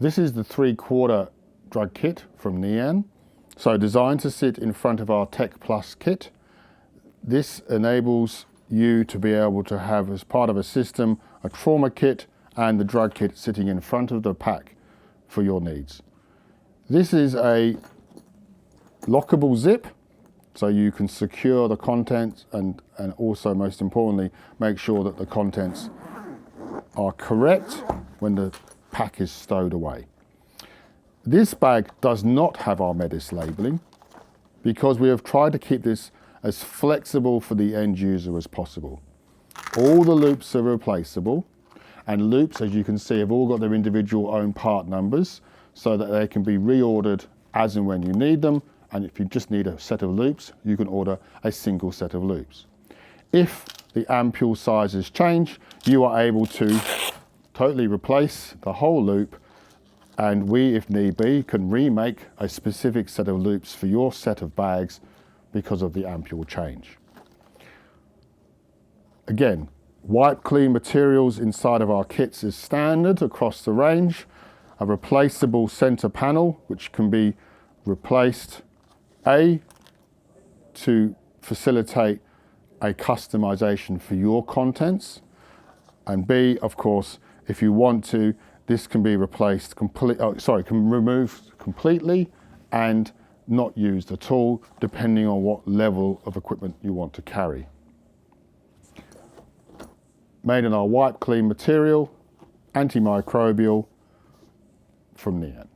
This is the 3/4 drug kit from NEANN. So designed to sit in front of our Tech Plus kit. This enables you to be able to have, as part of a system, a trauma kit and the drug kit sitting in front of the pack for your needs. This is a lockable zip, so you can secure the contents and also, most importantly, make sure that the contents are correct when the pack is stowed away. This bag does not have our Medis labelling because we have tried to keep this as flexible for the end user as possible. All the loops are replaceable, and loops, as you can see, have all got their individual own part numbers so that they can be reordered as and when you need them, and if you just need a set of loops, you can order a single set of loops. If the ampoule sizes change, you are able to totally replace the whole loop, and we, if need be, can remake a specific set of loops for your set of bags because of the ampoule change. Again, wipe clean materials inside of our kits is standard across the range. A replaceable center panel, which can be replaced, A, to facilitate a customization for your contents, and B, of course, if you want to, this can be replaced can removed completely and not used at all, depending on what level of equipment you want to carry. Made in our wipe clean material, antimicrobial, from NEANN.